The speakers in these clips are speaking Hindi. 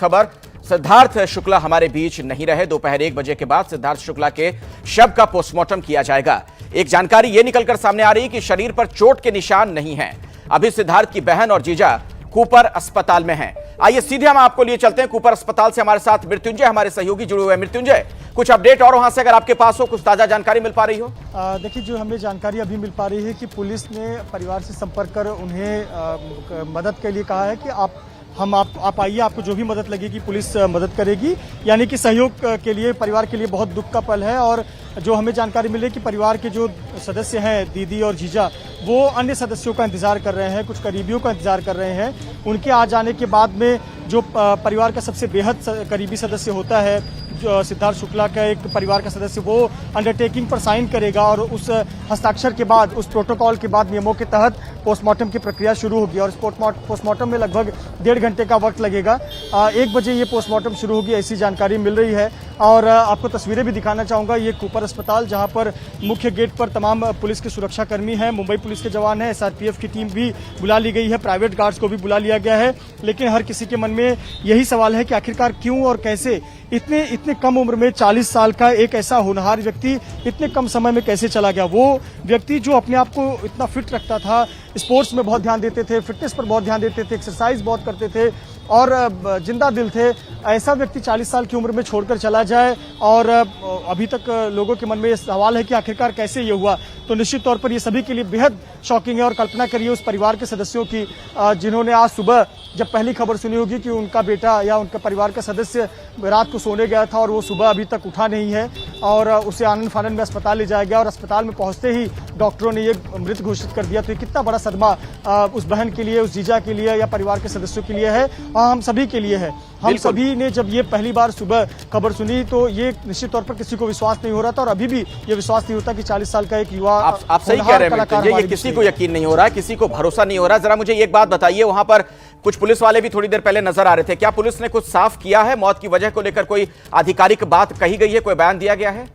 खबर, सिद्धार्थ शुक्ला हमारे बीच नहीं रहे। दोपहर 1 बजे के बाद सिद्धार्थ शुक्ला के शव का पोस्टमार्टम किया जाएगा। एक जानकारी यह निकलकर सामने आ रही कि शरीर पर चोट के निशान नहीं हैं। अभी सिद्धार्थ की बहन और जीजा कूपर अस्पताल में हैं। आइए सीधे हम आपको लिए चलते हैं कूपर अस्पताल से। हमारे साथ मृत्युंजय हमारे सहयोगी जुड़े हुए हैं। मृत्युंजय, कुछ अपडेट और वहां से अगर आपके पास हो, कुछ ताजा जानकारी मिल पा रही हो? देखिए, जो हमें जानकारी अभी मिल पा रही है कि पुलिस ने परिवार से संपर्क कर उन्हें मदद के लिए कहा है कि आप आइए, आपको जो भी मदद लगेगी पुलिस मदद करेगी। यानी कि सहयोग के लिए परिवार के लिए बहुत दुख का पल है। और जो हमें जानकारी मिली कि परिवार के जो सदस्य हैं, दीदी और जीजा, वो अन्य सदस्यों का इंतजार कर रहे हैं, कुछ करीबियों का इंतजार कर रहे हैं। उनके आ जाने के बाद में जो परिवार का सबसे बेहद करीबी सदस्य होता है, जो सिद्धार्थ शुक्ला का एक परिवार का सदस्य, वो अंडरटेकिंग पर साइन करेगा और उस हस्ताक्षर के बाद, उस प्रोटोकॉल के बाद नियमों के तहत पोस्टमार्टम की प्रक्रिया शुरू होगी। और इस पोस्टमार्टम में लगभग 1.5 घंटे का वक्त लगेगा। 1 बजे ये पोस्टमार्टम शुरू होगी, ऐसी जानकारी मिल रही है। और आपको तस्वीरें भी दिखाना चाहूँगा। ये कूपर अस्पताल, जहाँ पर मुख्य गेट पर तमाम पुलिस के सुरक्षाकर्मी हैं, मुंबई पुलिस के जवान हैं, SRPF की टीम भी बुला ली गई है, प्राइवेट गार्ड्स को भी बुला लिया गया है। लेकिन हर किसी के मन में यही सवाल है कि आखिरकार क्यों और कैसे इतने कम उम्र में 40 साल का एक ऐसा होनहार व्यक्ति इतने कम समय में कैसे चला गया। वो व्यक्ति जो अपने आप को इतना फिट रखता था, स्पोर्ट्स में बहुत ध्यान देते थे, फिटनेस पर बहुत ध्यान देते थे, एक्सरसाइज बहुत करते थे और जिंदा दिल थे, ऐसा व्यक्ति 40 साल की उम्र में छोड़कर चला जाए। और अभी तक लोगों के मन में ये सवाल है कि आखिरकार कैसे ये हुआ। तो निश्चित तौर पर ये सभी के लिए बेहद शॉकिंग है। और कल्पना करिए उस परिवार के सदस्यों की जिन्होंने आज सुबह जब पहली खबर सुनी होगी कि उनका बेटा या उनका परिवार का सदस्य रात को सोने गया था और वो सुबह अभी तक उठा नहीं है, और उसे आनंद फानंद में अस्पताल ले जाया गया और अस्पताल में पहुंचते ही डॉक्टरों ने ये मृत घोषित कर दिया। तो ये कितना बड़ा सदमा उस बहन के लिए, उस जीजा के लिए या परिवार के सदस्यों के लिए है, और हम सभी के लिए है। हम सभी ने जब ये पहली बार सुबह खबर सुनी तो ये निश्चित तौर पर किसी को विश्वास नहीं हो रहा था, और अभी भी ये विश्वास नहीं होता कि 40 साल का एक युवा। आप सही कह रहे हैं, ये किसी को यकीन नहीं हो रहा है, किसी को भरोसा नहीं हो रहा। जरा मुझे एक बात बताइए, वहां पर कुछ पुलिस वाले भी थोड़ी देर पहले नजर आ रहे थे, क्या पुलिस ने कुछ साफ किया है? मौत की वजह को लेकर कोई आधिकारिक बात कही गई है, कोई बयान दिया गया है?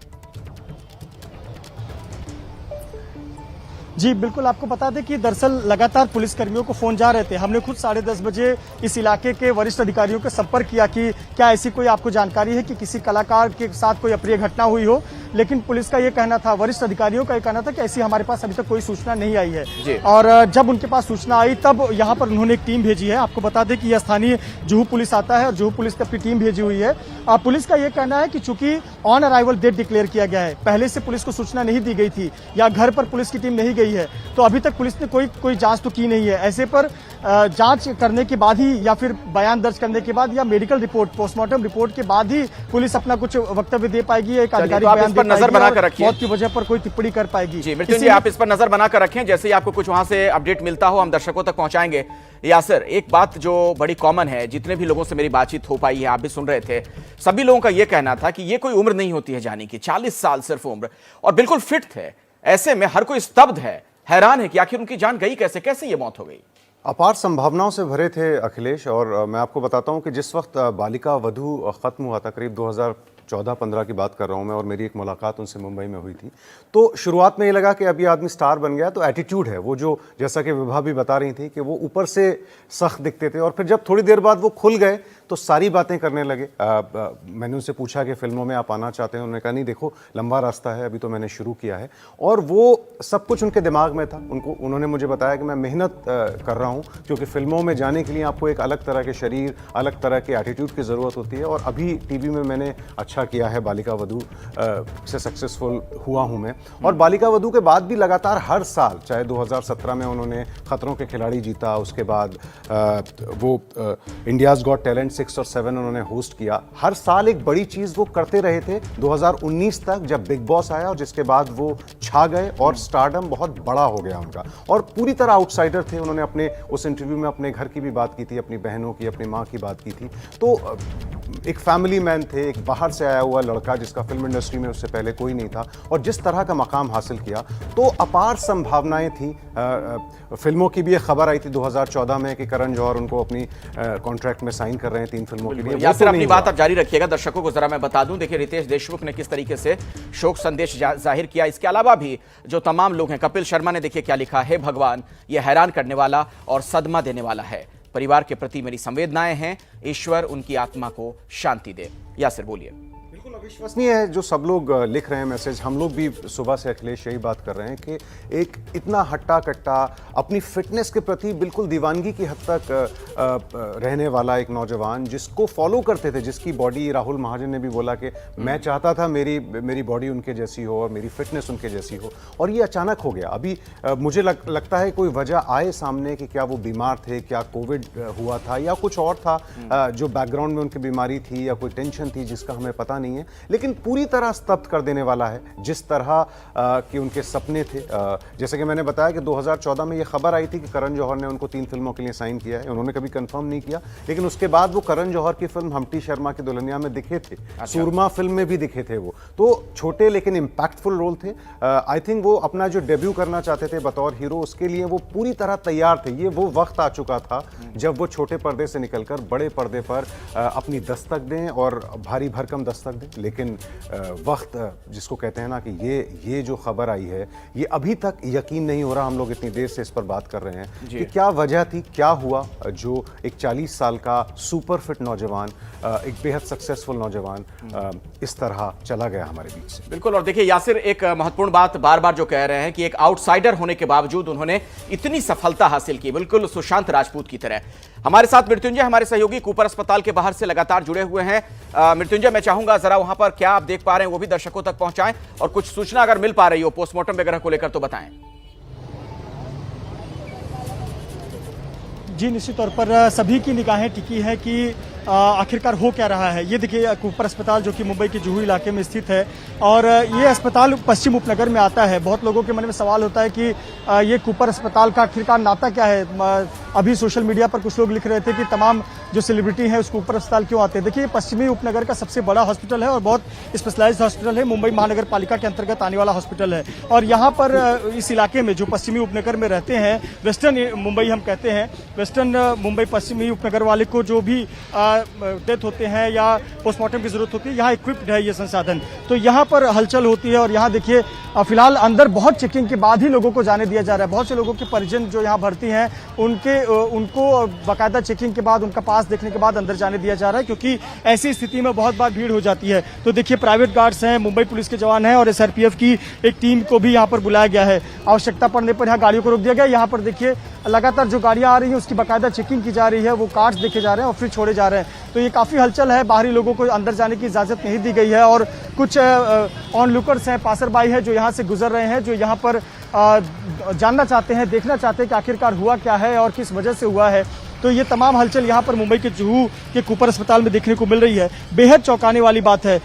जी बिल्कुल, आपको बता दें कि दरअसल लगातार पुलिसकर्मियों को फोन जा रहे थे। हमने खुद 10:30 बजे इस इलाके के वरिष्ठ अधिकारियों के संपर्क किया कि क्या ऐसी कोई आपको जानकारी है कि किसी कलाकार के साथ कोई अप्रिय घटना हुई हो। लेकिन पुलिस का ये कहना था, वरिष्ठ अधिकारियों का ये कहना था कि ऐसी हमारे पास अभी तक कोई सूचना नहीं आई है। और जब उनके पास सूचना आई तब यहाँ पर उन्होंने एक टीम भेजी है। आपको बता दें कि यह स्थानीय जुहू पुलिस आता है और जुहू पुलिस ने अपनी टीम भेजी हुई है। पुलिस का ये कहना है कि चूंकि ऑन अराइवल डेट डिक्लेयर किया गया है, पहले से पुलिस को सूचना नहीं दी गई थी या घर पर पुलिस की टीम नहीं गई है, तो अभी तक पुलिस ने कोई जांच तो की नहीं है। ऐसे पर जांच करने के बाद ही या फिर बयान दर्ज करने के बाद या मेडिकल रिपोर्ट, पोस्टमार्टम रिपोर्ट के बाद ही पुलिस अपना कुछ वक्तव्य दे पाएगी, एक आधिकारिक बयान दे नजर बनाकर रखिए, मौत की वजह पर कोई टिप्पणी कर पाएगी। जी मृत्युंजय, आप इस पर नजर बनाकर रखें, जैसे ही आपको कुछ वहां से अपडेट मिलता हो हम दर्शकों तक पहुंचाएंगे। यासिर, एक बात जो बड़ी कॉमन है, जितने भी लोगों से मेरी बातचीत हो पाई है, आप भी सुन रहे थे, सभी लोगों का यह कहना था कि यह कोई उम्र नहीं होती है जाने की, 40 साल सिर्फ उम्र, और बिल्कुल फिट थे। ऐसे में हर कोई स्तब्ध है, हैरान है कि आखिर उनकी जान गई कैसे, कैसे ये मौत हो गई। अपार संभावनाओं से भरे थे अखिलेश। और मैं आपको बताता हूं कि जिस वक्त बालिका वधू खत्म हुआ था, करीब 2014-15 की बात कर रहा हूं मैं, और मेरी एक मुलाकात उनसे मुंबई में हुई थी, तो शुरुआत में ये लगा कि अभी आदमी स्टार बन गया, तो एटीट्यूड है वो, जो जैसा कि विभा भी बता रही थी कि वो ऊपर से सख्त दिखते थे। और फिर जब थोड़ी देर बाद वो खुल गए तो सारी बातें करने लगे। मैंने उनसे पूछा कि फिल्मों में आप आना चाहते हैं? उन्होंने कहा नहीं, देखो लंबा रास्ता है, अभी तो मैंने शुरू किया है। और वो सब कुछ उनके दिमाग में था। उन्होंने मुझे बताया कि मैं मेहनत कर रहा हूँ, क्योंकि फिल्मों में जाने के लिए आपको एक अलग तरह के शरीर, अलग तरह के एटीट्यूड की ज़रूरत होती है। और अभी टीवी में मैंने अच्छा किया है, बालिका वधू से सक्सेसफुल हुआ हूँ मैं। और बालिका वधू के बाद भी लगातार हर साल, चाहे 2017 में उन्होंने खतरों के खिलाड़ी जीता, उसके बाद वो इंडियाज़ गॉट टैलेंट 6 और 7 उन्होंने होस्ट किया, हर साल एक बड़ी चीज वो करते रहे थे 2019 तक, जब बिग बॉस आया और जिसके बाद वो छा गए और स्टारडम बहुत बड़ा हो गया उनका। और पूरी तरह आउटसाइडर थे। उन्होंने अपने उस इंटरव्यू में अपने घर की भी बात की थी, अपनी बहनों की, अपनी माँ की बात की थी। तो एक फैमिली मैन थे, एक बाहर से आया हुआ लड़का जिसका फिल्म इंडस्ट्री में उससे पहले कोई नहीं था, और जिस तरह का मकाम हासिल किया, तो अपार संभावनाएं थी। फिल्मों की भी एक खबर आई थी 2014 में कि करण जौहर उनको अपनी कॉन्ट्रैक्ट में साइन कर रहे हैं 3 फिल्मों के लिए। या फिर अपनी बात आप जारी रखिएगा। दर्शकों को जरा मैं बता दूं, देखिए रितेश देशमुख ने किस तरीके से शोक संदेश जाहिर किया। इसके अलावा भी जो तमाम लोग हैं, कपिल शर्मा ने देखिए क्या लिखा है, भगवान, ये हैरान करने वाला और सदमा देने वाला है। परिवार के प्रति मेरी संवेदनाएं हैं। ईश्वर उनकी आत्मा को शांति दे। यासिर बोलिए। बिल्कुल अविश्वसनीय है जो सब लोग लिख रहे हैं मैसेज। हम लोग भी सुबह से अखिलेश यही बात कर रहे हैं कि एक इतना हट्टा कट्टा अपनी फिटनेस के प्रति बिल्कुल दीवानगी की हद तक रहने वाला एक नौजवान जिसको फॉलो करते थे, जिसकी बॉडी, राहुल महाजन ने भी बोला कि मैं चाहता था मेरी बॉडी उनके जैसी हो और मेरी फिटनेस उनके जैसी हो, और ये अचानक हो गया। अभी मुझे लगता है कोई वजह आए सामने कि क्या वो बीमार थे, क्या कोविड हुआ था या कुछ और था जो बैकग्राउंड में उनकी बीमारी थी या कोई टेंशन थी जिसका हमें पता नहीं है, लेकिन पूरी तरह स्तब्ध कर देने वाला है जिस तरह के उनके सपने थे। जैसे कि मैंने बताया कि 2014 में ये खबर आई थी कि करण जौहर ने उनको 3 फिल्मों के लिए साइन किया है। उन्होंने कभी कंफर्म नहीं किया, लेकिन उसके बाद वो करण जौहर की फिल्म हम्टी शर्मा की दुल्हनिया में दिखे थे। सूरमा फिल्म में भी दिखे थे। वो तो छोटे लेकिन इंपैक्टफुल रोल थे। आई थिंक वो अपना जो डेब्यू करना चाहते थे बतौर हीरो, उसके लिए वो पूरी तरह तैयार थे। ये वो वक्त आ चुका था जब वो छोटे पर्दे से निकलकर बड़े पर्दे पर अपनी दस्तक दें और भारी भरकम दस्तक दें। लेकिन वक्त जिसको कहते हैं ना कि ये जो खबर आई है, ये अभी तक यकीन नहीं हो रहा। हम लोग इतनी देर से इस पर बात कर रहे हैं कि क्या वजह थी, क्या हुआ जो एक 40 साल का सुपर फिट नौजवान, एक बेहद सक्सेसफुल नौजवान इस तरह चला गया हमारे बीच से। बिल्कुल। और देखिए यासिर, एक महत्वपूर्ण बात बार बार जो कह रहे हैं कि एक आउटसाइडर होने के बावजूद उन्होंने इतनी सफलता हासिल की, बिल्कुल सुशांत राजपूत की तरह। हमारे साथ मृत्युंजय, हमारे सहयोगी, कूपर अस्पताल के बाहर से लगातार जुड़े हुए हैं। मृत्युंजय, मैं चाहूंगा जरा वहां पर क्या आप देख पा रहे हैं वो भी दर्शकों तक पहुंचाएं, और कुछ सूचना अगर मिल पा रही हो पोस्टमार्टम वगैरह को लेकर तो बताएं। जी, निश्चित तौर पर सभी की निगाहें टिकी है कि आखिरकार हो क्या रहा है। ये देखिए कूपर अस्पताल जो कि मुंबई के जुहू इलाके में स्थित है, और ये अस्पताल पश्चिम उपनगर में आता है। बहुत लोगों के मन में सवाल होता है कि ये कूपर अस्पताल का आखिरकार नाता क्या है। अभी सोशल मीडिया पर कुछ लोग लिख रहे थे कि तमाम जो सेलिब्रिटी हैं उस कूपर अस्पताल क्यों आते हैं। देखिए, पश्चिमी उपनगर का सबसे बड़ा हॉस्पिटल है और बहुत स्पेशलाइज्ड हॉस्पिटल है। मुंबई महानगर पालिका के अंतर्गत आने वाला हॉस्पिटल है, और यहाँ पर इस इलाके में जो पश्चिमी उपनगर में रहते हैं, वेस्टर्न मुंबई हम कहते हैं, वेस्टर्न मुंबई पश्चिमी उपनगर वाले को जो भी डेथ होते हैं या पोस्टमार्टम की जरूरत होती है, यहाँ इक्विप्ड है ये संसाधन। तो यहाँ पर हलचल होती है, और यहाँ देखिए फिलहाल अंदर बहुत चेकिंग के बाद ही लोगों को जाने दिया जा रहा है। बहुत से लोगों के परिजन जो यहाँ भर्ती हैं उनको बाकायदा चेकिंग के बाद, उनका पास देखने के बाद अंदर जाने दिया जा रहा है, क्योंकि ऐसी स्थिति में बहुत बार भीड़ हो जाती है। तो देखिए प्राइवेट गार्ड्स हैं, मुंबई पुलिस के जवान हैं, और SRPF की एक टीम को भी यहाँ पर बुलाया गया है। आवश्यकता पड़ने पर यहाँ गाड़ियों को रोक दिया गया। यहाँ पर देखिए लगातार जो गाड़ियां आ रही हैं उसकी बाकायदा चेकिंग की जा रही है, वो कार्ड्स देखे जा रहे हैं और फिर छोड़े जा रहे हैं। तो ये काफी हलचल है। बाहरी लोगों को अंदर जाने की इजाजत नहीं दी गई है, और कुछ ऑनलुकर्स हैं, पासरबाई हैं जो यहाँ से गुजर रहे हैं, जो यहाँ पर जानना चाहते हैं, देखना चाहते हैं कि आखिरकार हुआ क्या है और किस वजह से हुआ है। तो ये तमाम हलचल यहाँ पर मुंबई के जुहू के कूपर अस्पताल में देखने को मिल रही है। बेहद चौंकाने वाली बात है।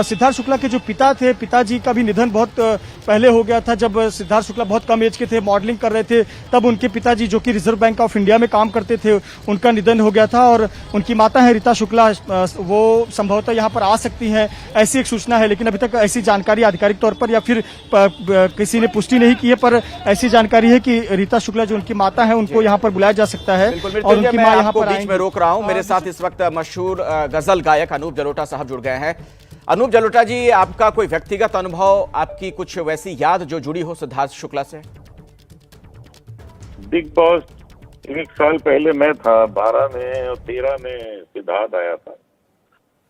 सिद्धार्थ शुक्ला के जो पिता थे, पिताजी का भी निधन बहुत पहले हो गया था। जब सिद्धार्थ शुक्ला बहुत कम एज के थे, मॉडलिंग कर रहे थे, तब उनके पिताजी जो कि रिजर्व बैंक ऑफ इंडिया में काम करते थे, उनका निधन हो गया था। और उनकी माता है रीता शुक्ला, वो संभवतः यहाँ पर आ सकती हैं, ऐसी एक सूचना है। लेकिन अभी तक ऐसी जानकारी आधिकारिक तौर पर या फिर किसी ने पुष्टि नहीं की है, पर ऐसी जानकारी है कि रीता शुक्ला जो उनकी माता है उनको यहाँ पर बुलाया जा सकता है। और उनकी मां यहाँ पर बीच में रोक रहा हूं। मेरे साथ इस वक्त मशहूर गजल गायक अनूप जलोटा साहब जुड़ गए हैं। अनूप जलोटा जी, आपका कोई व्यक्तिगत अनुभव, आपकी कुछ वैसी याद जो जुड़ी हो सिद्धार्थ शुक्ला से? बिग बॉस 1 साल पहले मैं था, 12 में और 13 में सिद्धार्थ आया था,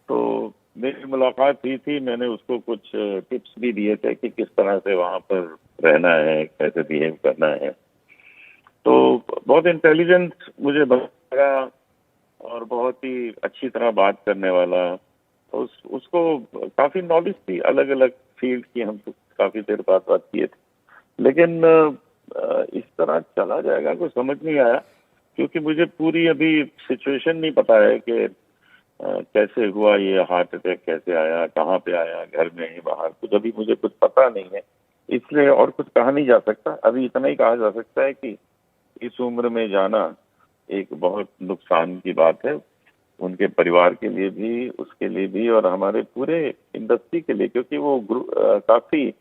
तो मेरी मुलाकात हुई थी। मैंने उसको कुछ टिप्स भी दिए थे कि किस तरह से वहां पर रहना है, कैसे बिहेव करना है। तो बहुत इंटेलिजेंट मुझे लगा और बहुत ही अच्छी तरह बात करने वाला। उसको काफी नॉलेज थी अलग अलग फील्ड की। हम काफी देर बात किए थे, लेकिन इस तरह चला जाएगा कुछ समझ नहीं आया, क्योंकि मुझे पूरी अभी सिचुएशन नहीं पता है कि कैसे हुआ ये हार्ट अटैक, कैसे आया, कहाँ पे आया, घर में ही बाहर, कुछ अभी मुझे कुछ पता नहीं है। इसलिए और कुछ कहा नहीं जा सकता। अभी इतना ही कहा जा सकता है कि इस उम्र में जाना एक बहुत नुकसान की बात है, उनके परिवार के लिए भी, उसके लिए भी, और हमारे पूरे इंडस्ट्री के लिए, क्योंकि वो काफी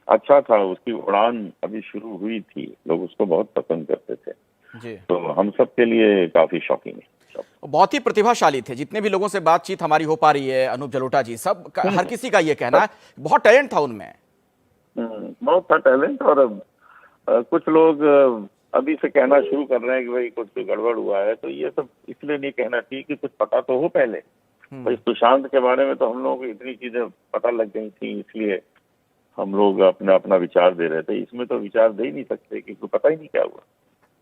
अच्छा था। उसकी उड़ान अभी शुरू हुई थी, लोग उसको बहुत पसंद करते थे जी। तो हम सब के लिए काफी शॉकिंग है। बहुत ही प्रतिभाशाली थे, जितने भी लोगों से बातचीत हमारी हो पा रही है अनूप जलोटा जी, सब हर किसी का ये कहना है बहुत टैलेंट था उनमें। बहुत था टैलेंट। और कुछ लोग अभी से कहना शुरू कर रहे हैं कि भाई कुछ तो गड़बड़ हुआ है, तो ये सब इसलिए नहीं कहना चाहिए कि कुछ पता तो हो पहले। भाई सुशांत के बारे में तो हम लोगों को इतनी चीजें पता लग गई थी, इसलिए हम लोग अपना अपना विचार दे रहे थे। इसमें तो विचार दे ही नहीं सकते क्योंकि पता ही नहीं क्या हुआ।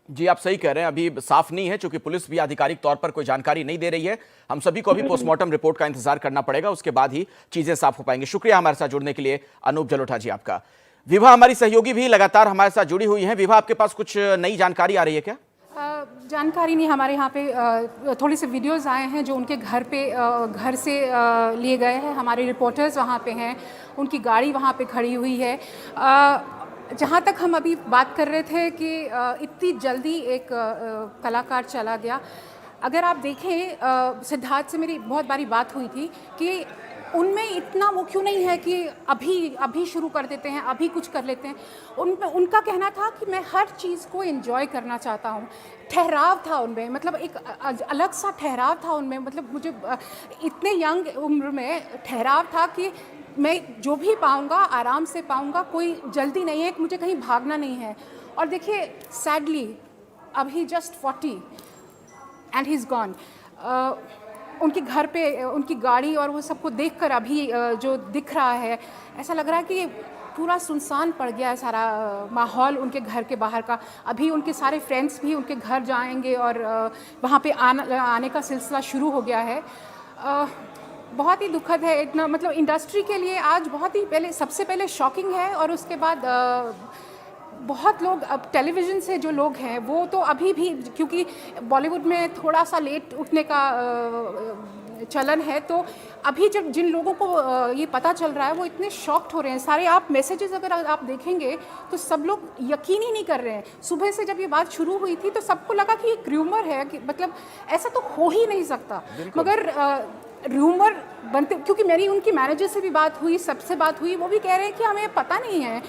जी, आप सही कह रहे हैं, अभी साफ नहीं है, चूंकि पुलिस भी आधिकारिक तौर पर कोई जानकारी नहीं दे रही है। हम सभी को अभी पोस्टमार्टम रिपोर्ट का इंतजार करना पड़ेगा, उसके बाद ही चीजें साफ हो पाएंगी। शुक्रिया हमारे साथ जुड़ने के लिए अनूप जलोटा जी आपका। विभा हमारी सहयोगी भी लगातार हमारे साथ जुड़ी हुई हैं। विभा, आपके पास कुछ नई जानकारी आ रही है क्या? जानकारी नहीं, हमारे यहाँ पे थोड़े से वीडियोस आए हैं जो उनके घर से लिए गए हैं। हमारे रिपोर्टर्स वहाँ पे हैं, उनकी गाड़ी वहाँ पे खड़ी हुई है। जहाँ तक हम अभी बात कर रहे थे कि इतनी जल्दी एक कलाकार चला गया। अगर आप देखें, सिद्धार्थ से मेरी बहुत बारी बात हुई थी कि उनमें इतना वो क्यों नहीं है कि अभी शुरू कर देते हैं, अभी कुछ कर लेते हैं। उनका कहना था कि मैं हर चीज़ को एंजॉय करना चाहता हूँ। ठहराव था उनमें, मतलब एक अलग सा ठहराव था उनमें। मतलब मुझे इतने यंग उम्र में ठहराव था कि मैं जो भी पाऊँगा आराम से पाऊँगा, कोई जल्दी नहीं है कि मुझे कहीं भागना नहीं है। और देखिए, सैडली अब he just 40 and he is gone. उनके घर पे उनकी गाड़ी और वो सबको देखकर अभी जो दिख रहा है, ऐसा लग रहा है कि पूरा सुनसान पड़ गया है सारा माहौल उनके घर के बाहर का। अभी उनके सारे फ्रेंड्स भी उनके घर जाएंगे और वहाँ पे आने का सिलसिला शुरू हो गया है। बहुत ही दुखद है। इतना मतलब इंडस्ट्री के लिए आज बहुत ही सबसे पहले शॉकिंग है, और उसके बाद बहुत लोग, अब टेलीविज़न से जो लोग हैं वो तो अभी भी, क्योंकि बॉलीवुड में थोड़ा सा लेट उठने का चलन है, तो अभी जब जिन लोगों को ये पता चल रहा है वो इतने शॉक्ड हो रहे हैं। सारे आप मैसेजेस अगर आप देखेंगे तो सब लोग यकीन ही नहीं कर रहे हैं। सुबह से जब ये बात शुरू हुई थी तो सबको लगा कि एक र्यूमर है, कि मतलब ऐसा तो हो ही नहीं सकता, मगर र्यूमर बनते, क्योंकि मेरी उनकी मैनेजर से भी बात हुई, सबसे बात हुई, वो भी कह रहे हैं कि हमें पता नहीं है।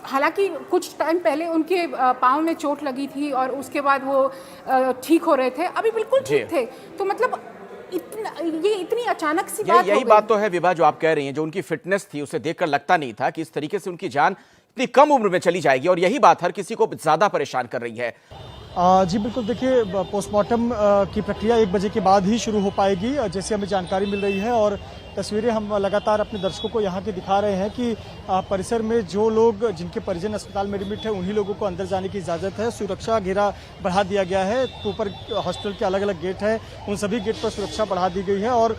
हालांकि कुछ टाइम पहले उनके पाँव में चोट लगी थी और उसके बाद वो ठीक हो रहे थे, अभी बिल्कुल ठीक थे। तो मतलब ये इतनी अचानक सी बात हो गई। यही बात तो है विभा जो आप कह रही हैं, जो उनकी फिटनेस थी उसे देखकर लगता नहीं था कि इस तरीके से उनकी जान इतनी कम उम्र में चली जाएगी, और यही बात हर किसी को ज्यादा परेशान कर रही है। जी बिल्कुल, देखिए पोस्टमार्टम की प्रक्रिया 1 बजे के बाद ही शुरू हो पाएगी, जैसे हमें जानकारी मिल रही है। और तस्वीरें हम लगातार अपने दर्शकों को यहाँ की दिखा रहे हैं कि परिसर में जो लोग जिनके परिजन अस्पताल में एडमिट है उन्हीं लोगों को अंदर जाने की इजाज़त है। सुरक्षा घेरा बढ़ा दिया गया है, ऊपर हॉस्पिटल के अलग अलग गेट हैं, उन सभी गेट पर सुरक्षा बढ़ा दी गई है। और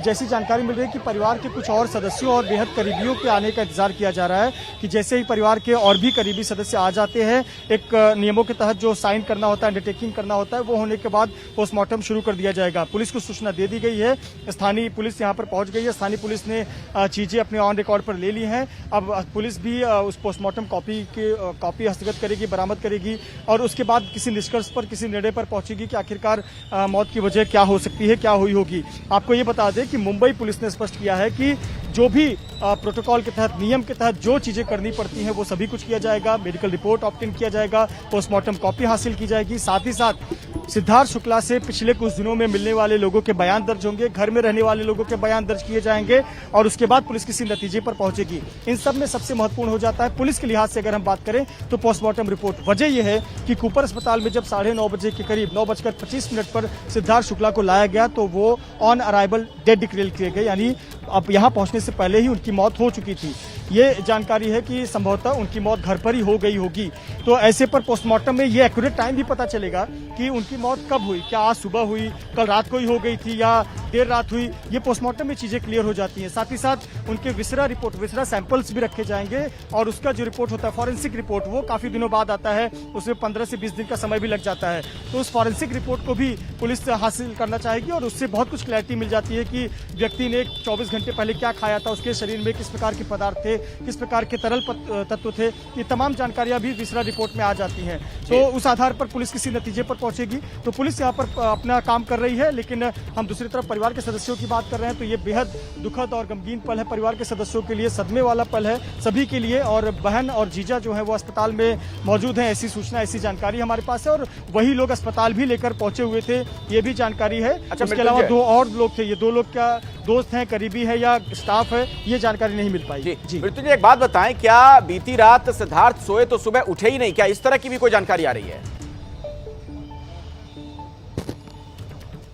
जैसी जानकारी मिल रही है कि परिवार के कुछ और सदस्यों और बेहद करीबियों के आने का इंतजार किया जा रहा है, कि जैसे ही परिवार के और भी करीबी सदस्य आ जाते हैं, एक नियमों के तहत जो साइन करना होता है, अंडरटेकिंग करना होता है, वो होने के बाद पोस्टमार्टम शुरू कर दिया जाएगा। पुलिस को सूचना दे दी गई है, स्थानीय पुलिस यहाँ पर पहुंच गई है, स्थानीय पुलिस ने चीजें अपने ऑन रिकॉर्ड पर ले ली हैं। अब पुलिस भी उस पोस्टमार्टम कॉपी हस्तगत करेगी, बरामद करेगी, और उसके बाद किसी निष्कर्ष पर, किसी निर्णय पर पहुंचेगी कि आखिरकार मौत की वजह क्या हो सकती है, क्या हुई होगी। आपको ये बता दें कि मुंबई पुलिस ने स्पष्ट किया है कि जो भी प्रोटोकॉल के तहत, नियम के तहत जो चीजें करनी पड़ती हैं वो सभी कुछ किया जाएगा। मेडिकल रिपोर्ट ऑब्टेन किया जाएगा, पोस्टमार्टम कॉपी हासिल की जाएगी, साथ ही साथ सिद्धार्थ शुक्ला से पिछले कुछ दिनों में मिलने वाले लोगों के बयान दर्ज होंगे, घर में रहने वाले लोगों के बयान दर्ज किए जाएंगे, और उसके बाद पुलिस किसी नतीजे पर पहुंचेगी। इन सब में सबसे महत्वपूर्ण हो जाता है पुलिस के लिहाज से अगर हम बात करें तो पोस्टमार्टम रिपोर्ट। वजह यह है कि कूपर अस्पताल में जब 9:30 बजे के करीब 9:25 पर सिद्धार्थ शुक्ला को लाया गया तो वो ऑन अराइवल डेड डिक्लेयर किए गए, यानी अब यहाँ पहुंचने से पहले ही उनकी मौत हो चुकी थी। ये जानकारी है कि संभवतः उनकी मौत घर पर ही हो गई होगी। तो ऐसे पर पोस्टमार्टम में ये एक्यूरेट टाइम भी पता चलेगा कि उनकी मौत कब हुई, क्या आज सुबह हुई, कल रात को ही हो गई थी या देर रात हुई। ये पोस्टमार्टम में चीजें क्लियर हो जाती हैं। साथ ही साथ उनके विसरा सैंपल्स भी रखे जाएंगे, और उसका जो रिपोर्ट होता है फॉरेंसिक रिपोर्ट, वो काफी दिनों बाद आता है, उसमें 15 से 20 दिन का समय भी लग जाता है। तो उस फॉरेंसिक रिपोर्ट को भी पुलिस हासिल करना चाहेगी, और उससे बहुत कुछ क्लैरिटी मिल जाती है कि व्यक्ति ने 24 घंटे पहले क्या खाया था, उसके शरीर में किस प्रकार के पदार्थ थे, किस प्रकार के तरल तत्व थे। ये तमाम जानकारियां भी विसरा रिपोर्ट में आ जाती हैं। तो उस आधार पर पुलिस किसी नतीजे पर पहुंचेगी। तो पुलिस यहाँ पर अपना काम कर रही है, लेकिन हम दूसरी तरफ परिवार के सदस्यों की बात कर रहे हैं तो ये बेहद दुखद और गमगीन पल है परिवार के सदस्यों के लिए, सदमे वाला पल है सभी के लिए। और बहन और जीजा जो है वो अस्पताल में मौजूद हैं, ऐसी सूचना, ऐसी जानकारी हमारे पास है, और वही लोग अस्पताल भी लेकर पहुंचे हुए थे, ये भी जानकारी है। उसके अलावा 2 और लोग थे, ये 2 लोग क्या दोस्त हैं, करीबी है या स्टाफ है, ये जानकारी नहीं मिल पाई। जी मृत्युंजय, एक बात बताएं, क्या बीती रात सिद्धार्थ सोए तो सुबह उठे ही नहीं, क्या इस तरह की भी कोई जानकारी आ रही है?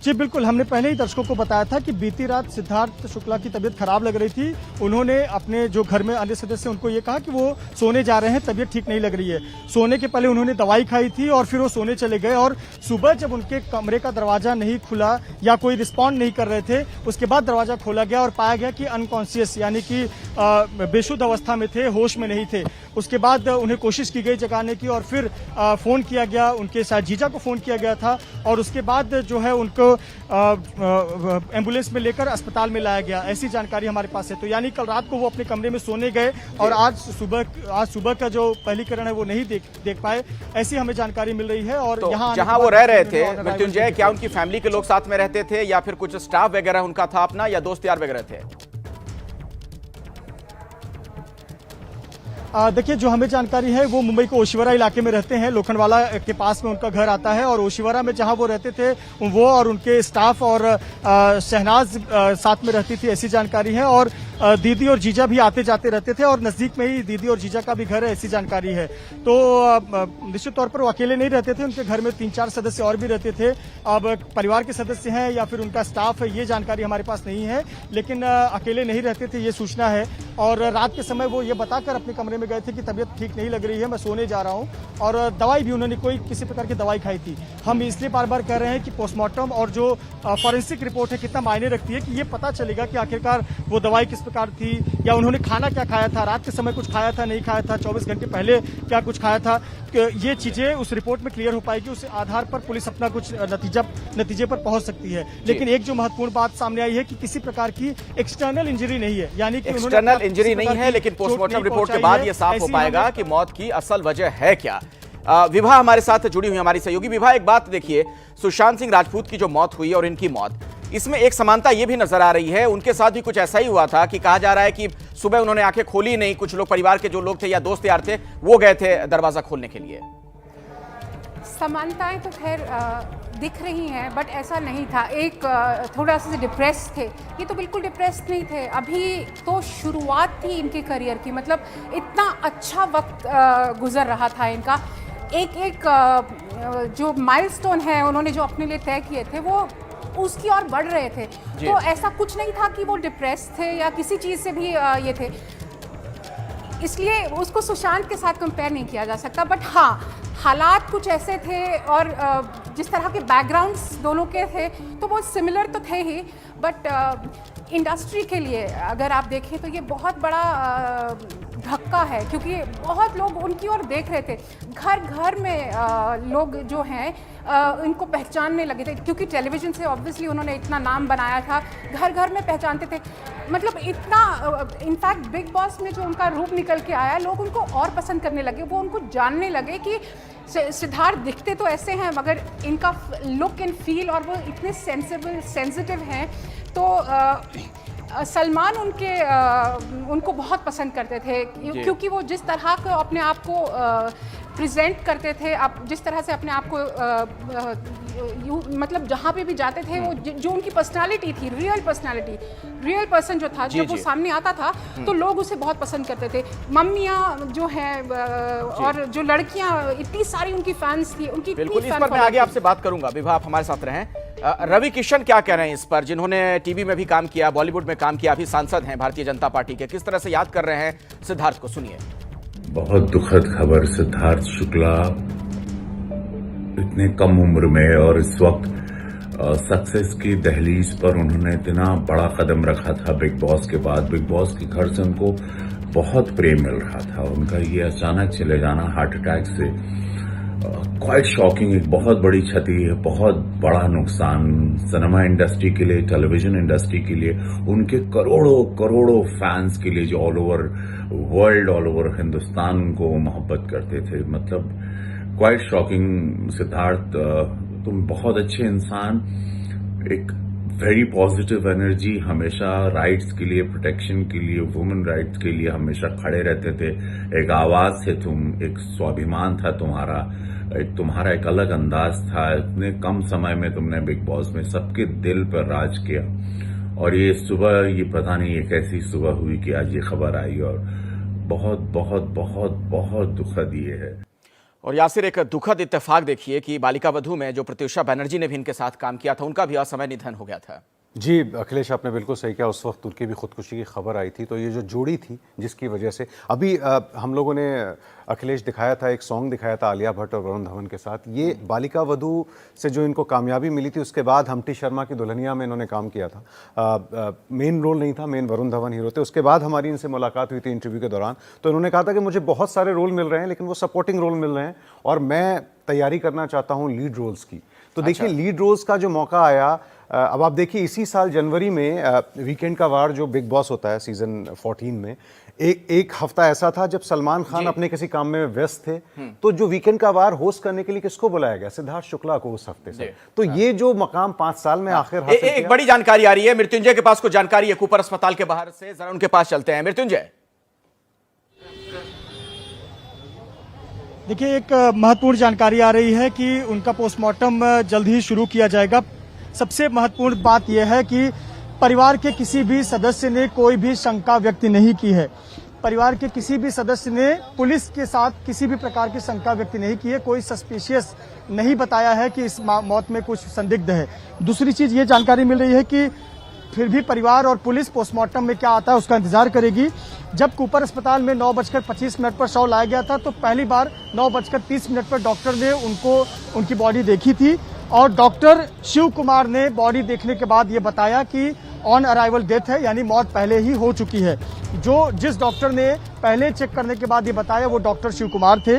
जी बिल्कुल, हमने पहले ही दर्शकों को बताया था कि बीती रात सिद्धार्थ शुक्ला की तबीयत खराब लग रही थी। उन्होंने अपने जो घर में अन्य सदस्य उनको ये कहा कि वो सोने जा रहे हैं, तबीयत ठीक नहीं लग रही है। सोने के पहले उन्होंने दवाई खाई थी और फिर वो सोने चले गए और सुबह जब उनके कमरे का दरवाजा नहीं खुला या कोई रिस्पॉन्ड नहीं कर रहे थे, उसके बाद दरवाजा खोला गया और पाया गया कि अनकॉन्शियस यानी कि बेशुद्ध अवस्था में थे, होश में नहीं थे। उसके बाद उन्हें कोशिश की गई जगाने की और फिर फोन किया गया, उनके साथ जीजा को फोन किया गया था और उसके बाद जो है उनको एम्बुलेंस में लेकर अस्पताल में लाया गया। ऐसी जानकारी हमारे पास है। तो यानी कल रात को वो अपने कमरे में सोने गए और आज सुबह का जो पहली किरण है वो नहीं देख पाए, ऐसी हमें जानकारी मिल रही है। और तो यहाँ जहां वो रह रहे थे मृत्युंजय, क्या उनकी फैमिली के लोग साथ में रहते थे या फिर कुछ स्टाफ वगैरह उनका था अपना, या दोस्त यार वगैरह थे? देखिए, जो हमें जानकारी है वो मुंबई के ओशिवरा इलाके में रहते हैं, लोखंडवाला के पास में उनका घर आता है और ओशिवरा में जहां वो रहते थे वो और उनके स्टाफ और शहनाज साथ में रहती थी, ऐसी जानकारी है। और दीदी और जीजा भी आते जाते रहते थे और नजदीक में ही दीदी और जीजा का भी घर है, ऐसी जानकारी है। तो निश्चित तौर पर वो अकेले नहीं रहते थे, उनके घर में 3-4 सदस्य और भी रहते थे। अब परिवार के सदस्य हैं या फिर उनका स्टाफ है, ये जानकारी हमारे पास नहीं है, लेकिन अकेले नहीं रहते थे, ये सूचना है। और रात के समय वो ये बताकर अपने कमरे में गए थे कि तबीयत ठीक नहीं लग रही है, मैं सोने जा रहा हूं। और दवाई भी उन्होंने किसी प्रकार की दवाई खाई थी। हम इसलिए बार बार कह रहे हैं कि पोस्टमार्टम और जो फॉरेंसिक रिपोर्ट है कितना मायने रखती है कि ये पता चलेगा कि आखिरकार वो दवाई किस प्रकार थी या उन्होंने खाना क्या खाया था, रात के समय कुछ खाया था, नहीं खाया था, 24 घंटे पहले क्या कुछ खाया था। ये चीजें उस रिपोर्ट में क्लियर हो पाएगी, उस आधार पर पुलिस अपना कुछ नतीजे पर पहुंच सकती है। लेकिन एक जो महत्वपूर्ण बात सामने आई है कि किसी प्रकार की एक्सटर्नल इंजरी नहीं है, यानी कि एक्सटर्नल इंजरी नहीं है, लेकिन पोस्टमार्टम रिपोर्ट के बाद यह साफ हो पाएगा कि मौत की असल वजह है क्या। विभा हमारे साथ जुड़ी हुई हमारी सहयोगी। विभा, एक बात देखिए, सुशांत सिंह राजपूत की जो मौत हुई और इनकी मौत, इसमें एक समानता यह भी नजर आ रही है, उनके साथ भी कुछ ऐसा ही हुआ था कि कहा जा रहा है कि सुबह उन्होंने आंखें खोली नहीं, कुछ लोग परिवार के जो लोग थे या दोस्त यार थे वो गए थे दरवाजा खोलने के लिए। समानताएं तो खैर दिख रही हैं, बट ऐसा नहीं था। एक थोड़ा सा डिप्रेस थे, ये तो बिल्कुल डिप्रेस नहीं थे। अभी तो शुरुआत थी इनके करियर की, मतलब इतना अच्छा वक्त गुजर रहा था इनका। एक जो माइलस्टोन है उन्होंने जो अपने लिए तय किए थे वो उसकी ओर बढ़ रहे थे। तो ऐसा कुछ नहीं था कि वो डिप्रेस थे या किसी चीज़ से भी ये थे, इसलिए उसको सुशांत के साथ कंपेयर नहीं किया जा सकता। बट हाँ, हालात कुछ ऐसे थे और जिस तरह के बैकग्राउंड्स दोनों के थे तो वो सिमिलर तो थे ही, बट इंडस्ट्री के लिए अगर आप देखें तो ये बहुत बड़ा धक्का है, क्योंकि बहुत लोग उनकी ओर देख रहे थे। घर घर में लोग जो हैं इनको पहचानने लगे थे, क्योंकि टेलीविज़न से ऑब्वियसली उन्होंने इतना नाम बनाया था, घर घर में पहचानते थे। मतलब इतना, इनफैक्ट बिग बॉस में जो उनका रूप निकल के आया, लोग उनको और पसंद करने लगे, वो उनको जानने लगे कि सिद्धार्थ दिखते तो ऐसे हैं मगर इनका लुक एंड फील और वो इतने सेंसिटिव हैं। तो सलमान उनको बहुत पसंद करते थे, क्योंकि वो जिस तरह को अपने आप को प्रेजेंट करते थे, आप जिस तरह से अपने आप को मतलब जहाँ पे भी जाते थे, वो जो उनकी पर्सनालिटी थी, रियल पर्सन जो था, जब वो सामने आता था तो लोग उसे बहुत पसंद करते थे। मम्मियाँ जो हैं और जो लड़कियाँ, इतनी सारी उनकी फैंस थी, उनकी बिल्कुल, इस पर मैं आगे आपसे बात करूंगा। विभा, आप हमारे साथ रहें। रवि किशन क्या कह रहे हैं इस पर, जिन्होंने टीवी में भी काम किया, बॉलीवुड में काम किया, अभी सांसद हैं भारतीय जनता पार्टी के, किस तरह से याद कर रहे हैं सिद्धार्थ को, सुनिए। बहुत दुखद खबर, सिद्धार्थ शुक्ला इतने कम उम्र में और इस वक्त सक्सेस की दहलीज पर उन्होंने इतना बड़ा कदम रखा था बिग बॉस के बाद। बिग बॉस के घर से उनको बहुत प्रेम मिल रहा था, उनका ये अचानक चले जाना हार्ट अटैक से क्वाइट शॉकिंग, एक बहुत बड़ी क्षति है, बहुत बड़ा नुकसान सिनेमा इंडस्ट्री के लिए, टेलीविजन इंडस्ट्री के लिए, उनके करोड़ों फैंस के लिए जो all over world, all over Hindustan को मोहब्बत करते थे। मतलब क्वाइट शॉकिंग। सिद्धार्थ, तुम बहुत अच्छे इंसान, एक वेरी पॉजिटिव एनर्जी, हमेशा राइट्स के लिए, प्रोटेक्शन के लिए, वुमेन राइट्स के लिए हमेशा खड़े रहते थे। एक आवाज थे तुम, एक स्वाभिमान था तुम्हारा, तुम्हारा एक अलग अंदाज था। इतने कम समय में तुमने बिग बॉस में सबके दिल पर राज किया और ये सुबह, ये पता नहीं ये कैसी सुबह हुई कि आज ये खबर आई, और बहुत बहुत बहुत बहुत दुखद ये है। और यासिर, एक दुखद इत्तेफाक देखिए कि बालिका वधू में जो प्रत्युषा बनर्जी ने भी इनके साथ काम किया था, उनका भी असमय निधन हो गया था। जी अखिलेश, आपने बिल्कुल सही कहा। उस वक्त उनकी भी खुदकुशी की खबर आई थी। तो ये जो जोड़ी थी जिसकी वजह से अभी हम लोगों ने अखिलेश दिखाया था, एक सॉन्ग दिखाया था आलिया भट्ट और वरुण धवन के साथ। ये बालिका वधू से जो इनको कामयाबी मिली थी, उसके बाद हम्टी शर्मा की दुल्हनिया में इन्होंने काम किया था। मेन रोल नहीं था, मेन वरुण धवन हीरो थे। उसके बाद हमारी इनसे मुलाकात हुई थी इंटरव्यू के दौरान, तो इन्होंने कहा था कि मुझे बहुत सारे रोल मिल रहे हैं, लेकिन वो सपोर्टिंग रोल मिल रहे हैं और मैं तैयारी करना चाहता हूँ लीड रोल्स की। तो देखिए, लीड रोल्स का जो मौका आया, अब आप देखिए इसी साल जनवरी में वीकेंड का वार जो बिग बॉस होता है सीजन 14 में, एक हफ्ता ऐसा था जब सलमान खान अपने किसी काम में व्यस्त थे, तो जो वीकेंड का वार होस्ट करने के लिए किसको बुलाया गया? सिद्धार्थ शुक्ला को उस हफ्ते से। तो ये जो मकाम 5 साल में आखिर हासिल किया। एक बड़ी जानकारी आ रही है, मृत्युंजय के पास कुछ जानकारी है कूपर अस्पताल के बाहर से, जरा उनके पास चलते हैं। मृत्युंजय, देखिए, एक महत्वपूर्ण जानकारी आ रही है कि उनका पोस्टमार्टम जल्द ही शुरू किया जाएगा। सबसे महत्वपूर्ण बात यह है कि परिवार के किसी भी सदस्य ने कोई भी शंका व्यक्त नहीं की है। परिवार के किसी भी सदस्य ने पुलिस के साथ किसी भी प्रकार की शंका व्यक्त नहीं की है। कोई सस्पिशियस नहीं बताया है कि इस मौत में कुछ संदिग्ध है। दूसरी चीज ये जानकारी मिल रही है कि फिर भी परिवार और पुलिस पोस्टमार्टम में क्या आता है उसका इंतजार करेगी। जब कूपर अस्पताल में 9:25 पर शव लाया गया था, तो पहली बार 9:30 पर डॉक्टर ने उनकी बॉडी देखी थी और डॉक्टर शिव कुमार ने बॉडी देखने के बाद ये बताया कि ऑन अराइवल डेथ है, यानी मौत पहले ही हो चुकी है। जिस डॉक्टर ने पहले चेक करने के बाद ये बताया वो डॉक्टर शिव कुमार थे।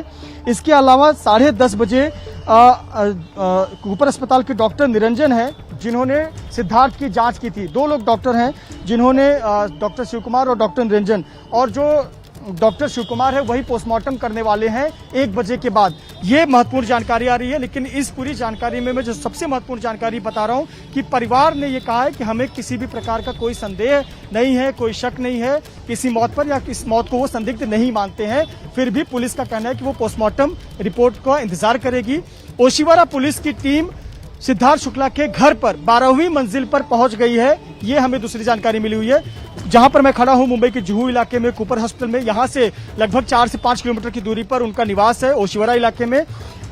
इसके अलावा 10:30 बजे कूपर अस्पताल के डॉक्टर निरंजन है जिन्होंने सिद्धार्थ की जांच की थी। 2 लोग डॉक्टर हैं जिन्होंने, डॉक्टर शिव कुमार और डॉक्टर निरंजन, और जो डॉक्टर शिव कुमार है वही पोस्टमार्टम करने वाले हैं 1 बजे के बाद। ये महत्वपूर्ण जानकारी आ रही है। लेकिन इस पूरी जानकारी में मैं जो सबसे महत्वपूर्ण जानकारी बता रहा हूं कि परिवार ने ये कहा है कि हमें किसी भी प्रकार का कोई संदेह नहीं है, कोई शक नहीं है किसी मौत पर, या इस मौत को वो संदिग्ध नहीं मानते हैं। फिर भी पुलिस का कहना है कि वो पोस्टमार्टम रिपोर्ट का इंतजार करेगी। ओशिवारा पुलिस की टीम सिद्धार्थ शुक्ला के घर पर 12वीं मंजिल पर पहुंच गई है। ये हमें दूसरी जानकारी मिली हुई है। जहां पर मैं खड़ा हूं मुंबई के जुहू इलाके में कूपर हॉस्पिटल में, यहां से लगभग 4 से 5 किलोमीटर की दूरी पर उनका निवास है ओशिवारा इलाके में।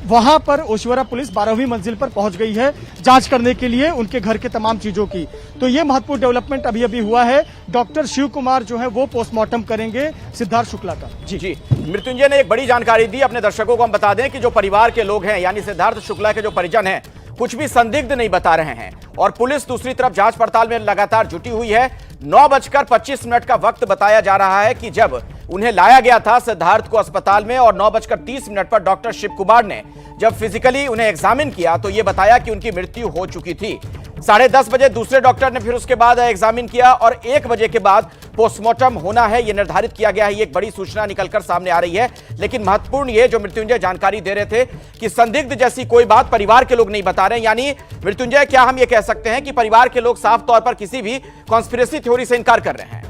वहां पर ओशिवारा पुलिस 12वीं मंजिल पर पहुंच गई है जांच करने के लिए उनके घर के तमाम चीजों की। तो ये महत्वपूर्ण डेवलपमेंट अभी हुआ है। डॉक्टर शिव कुमार जो है वो पोस्टमार्टम करेंगे सिद्धार्थ शुक्ला का। जी मृत्युंजय ने एक बड़ी जानकारी दी। अपने दर्शकों को हम बता दें कि जो परिवार के लोग हैं, यानी सिद्धार्थ शुक्ला के जो परिजन हैं, कुछ भी संदिग्ध नहीं बता रहे हैं और पुलिस दूसरी तरफ जांच पड़ताल में लगातार जुटी हुई है। 9:25 का वक्त बताया जा रहा है कि जब उन्हें लाया गया था सिद्धार्थ को अस्पताल में, और 9:30 पर डॉक्टर शिव कुमार ने जब फिजिकली उन्हें एग्जामिन किया तो यह बताया कि उनकी मृत्यु हो चुकी थी। 10:30 बजे दूसरे डॉक्टर ने फिर उसके बाद एग्जामिन किया और 1 बजे के बाद पोस्टमार्टम होना है, यह निर्धारित किया गया है। ये एक बड़ी सूचना निकलकर सामने आ रही है। लेकिन महत्वपूर्ण ये जो मृत्युंजय जानकारी दे रहे थे कि संदिग्ध जैसी कोई बात परिवार के लोग नहीं बता रहे हैं। यानी मृत्युंजय, क्या हम ये कह सकते हैं कि परिवार के लोग साफ तौर पर किसी भी कॉन्स्पिरेसी थ्योरी से इनकार कर रहे हैं?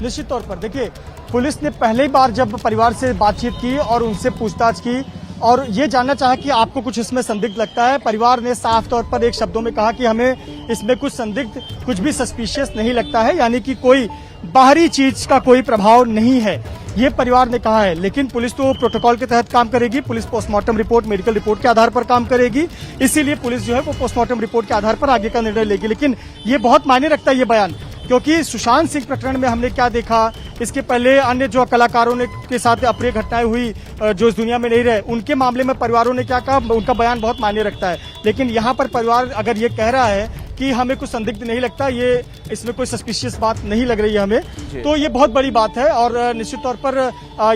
निश्चित तौर पर देखिए, पुलिस ने पहले बार जब परिवार से बातचीत की और उनसे पूछताछ की और ये जानना चाहा कि आपको कुछ इसमें संदिग्ध लगता है, परिवार ने साफ तौर पर एक शब्दों में कहा कि हमें इसमें कुछ संदिग्ध, कुछ भी सस्पिशियस नहीं लगता है, यानी कि कोई बाहरी चीज का कोई प्रभाव नहीं है, ये परिवार ने कहा है। लेकिन पुलिस तो प्रोटोकॉल के तहत काम करेगी। Police postmortem report, medical report के आधार पर काम करेगी। इसीलिए पुलिस जो है वो पोस्टमार्टम रिपोर्ट के आधार पर आगे का निर्णय लेगी। लेकिन ये बहुत मायने रखता है ये बयान, क्योंकि सुशांत सिंह प्रकरण में हमने क्या देखा, इसके पहले अन्य जो कलाकारों ने के साथ अप्रिय घटनाएं हुई जो इस दुनिया में नहीं रहे, उनके मामले में परिवारों ने क्या कहा, उनका बयान बहुत मायने रखता है। लेकिन यहाँ पर परिवार अगर ये कह रहा है कि हमें कुछ संदिग्ध नहीं लगता, ये इसमें कोई सस्पिशियस बात नहीं लग रही है हमें, तो ये बहुत बड़ी बात है। और निश्चित तौर पर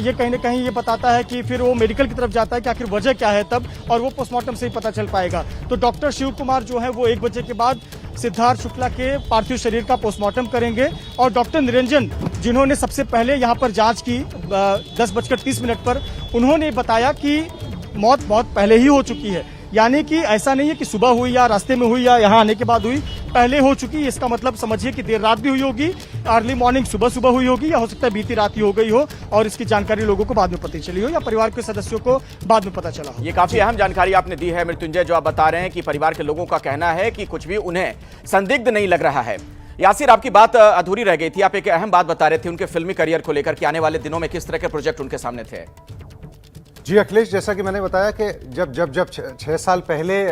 ये कहीं ना कहीं ये बताता है कि फिर वो मेडिकल की तरफ जाता है कि आखिर वजह क्या है तब, और वो पोस्टमार्टम से ही पता चल पाएगा। तो डॉक्टर शिव कुमार जो है वो 1 बजे के बाद सिद्धार्थ शुक्ला के पार्थिव शरीर का पोस्टमार्टम करेंगे। और डॉक्टर निरंजन, जिन्होंने सबसे पहले यहाँ पर जांच की 10:30 पर, उन्होंने बताया कि मौत बहुत पहले ही हो चुकी है। यानी कि ऐसा नहीं है कि सुबह हुई या रास्ते में हुई या यहाँ आने के बाद हुई, पहले हो चुकी। इसका मतलब समझिए कि देर रात भी हुई होगी, अर्ली मॉर्निंग सुबह सुबह हुई होगी, या हो सकता है बीती रात ही हो गई हो और इसकी जानकारी लोगों को बाद में पता चली हो या परिवार के सदस्यों को बाद में पता चला हो। ये काफी अहम जानकारी आपने दी है मृत्युंजय, जो आप बता रहे हैं कि परिवार के लोगों का कहना है कि कुछ भी उन्हें संदिग्ध नहीं लग रहा है। यासिर, आपकी बात अधूरी रह गई थी, आप एक अहम बात बता रहे थे उनके फिल्मी करियर को लेकर कि आने वाले दिनों में किस तरह के प्रोजेक्ट उनके सामने थे। जी अखिलेश, जैसा कि मैंने बताया कि जब 6 साल पहले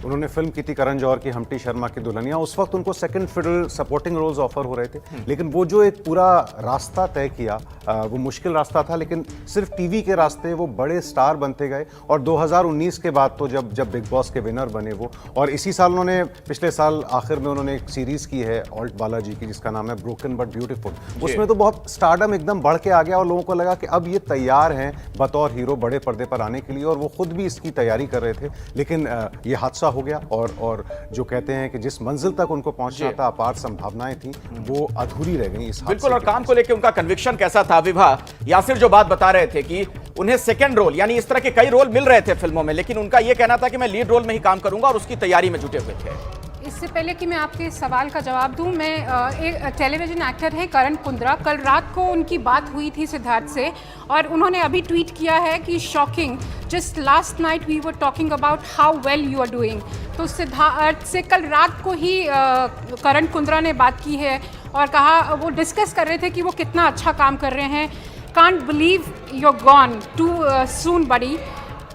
उन्होंने फिल्म की थी करण जौहर की हमटी शर्मा की दुल्हनिया, उस वक्त उनको second fiddle supporting roles offer हो रहे थे, लेकिन वो जो एक पूरा रास्ता तय किया वो मुश्किल रास्ता था, लेकिन सिर्फ टीवी के रास्ते वो बड़े स्टार बनते गए। और 2019 के बाद तो जब बिग बॉस के विनर बने वो, और इसी साल उन्होंने पिछले साल आखिर में उन्होंने एक सीरीज की है ऑल्ट बालाजी की जिसका नाम है ब्रोकन बट ब्यूटीफुल। उसमें तो बहुत स्टारडम एकदम बढ़ के आ गया और लोगों को लगा कि अब ये तैयार हैं बतौर हीरो बड़े पर्दे पर आने के लिए, और वो खुद भी इसकी तैयारी कर रहे थे। लेकिन ये हादसा हो गया और जो कहते हैं कि जिस मंजिल तक उनको पहुंचना था, अपार संभावनाएं थी, वो अधूरी रह गई इस हादसे बिल्कुल। और की काम वजह को लेकर उनका कन्विक्शन कैसा था विभा? यासिर जो बात बता रहे थे कि उन्हें सेकंड रोल यानी इस तरह के कई रोल मिल रहे थे फिल्मों में, लेकिन उनका यह कहना था कि मैं लीड रोल में ही काम करूंगा और उसकी तैयारी में जुटे हुए थे। इससे पहले कि मैं आपके इस सवाल का जवाब दूं, मैं एक टेलीविजन एक्टर है करण कुंद्रा, कल रात को उनकी बात हुई थी सिद्धार्थ से और उन्होंने अभी ट्वीट किया है कि shocking, just last night we were talking about how well you are doing. तो सिद्धार्थ से कल रात को ही करण कुंद्रा ने बात की है और कहा, वो डिस्कस कर रहे थे कि वो कितना अच्छा काम कर रहे हैं। Can't believe you are gone too soon buddy,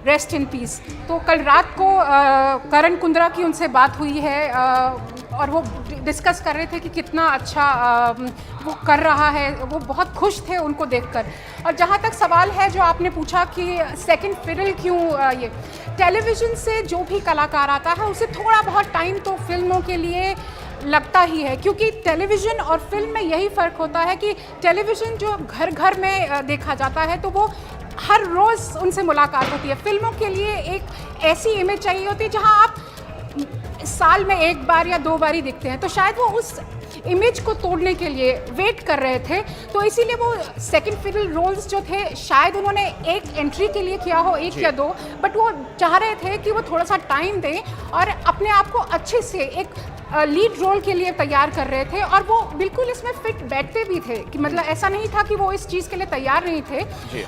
rest in peace. तो कल रात को करण कुंद्रा की उनसे बात हुई है और वो डिस्कस कर रहे थे कि कितना अच्छा वो कर रहा है, वो बहुत खुश थे उनको देखकर। और जहाँ तक सवाल है जो आपने पूछा कि सेकंड फिडल क्यों, ये टेलीविज़न से जो भी कलाकार आता है उसे थोड़ा बहुत टाइम तो फिल्मों के लिए लगता ही है, क्योंकि टेलीविज़न और फिल्म में यही फ़र्क होता है कि टेलीविज़न जो घर घर में देखा जाता है तो वो हर रोज़ उनसे मुलाकात होती है। फिल्मों के लिए एक ऐसी इमेज चाहिए होती है जहां आप साल में एक बार या 2 बार ही दिखते हैं, तो शायद वो उस इमेज को तोड़ने के लिए वेट कर रहे थे। तो इसीलिए वो सेकंड फिडल रोल्स जो थे शायद उन्होंने एक एंट्री के लिए किया हो, 1 या 2, बट वो चाह रहे थे कि वो थोड़ा सा टाइम दें और अपने आप को अच्छे से एक लीड रोल के लिए तैयार कर रहे थे। और वो बिल्कुल इसमें फिट बैठते भी थे कि मतलब ऐसा नहीं था कि वो इस चीज़ के लिए तैयार नहीं थे।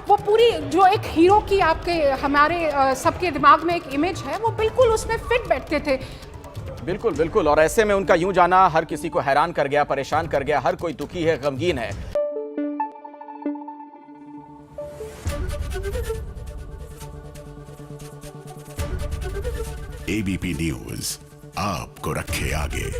वो पूरी जो एक हीरो की आपके हमारे सबके दिमाग में एक इमेज है, वो बिल्कुल उसमें फिट बैठते थे। बिल्कुल बिल्कुल। और ऐसे में उनका यूं जाना हर किसी को हैरान कर गया, परेशान कर गया, हर कोई दुखी है, गमगीन है। एबीपी न्यूज आपको रखे आगे।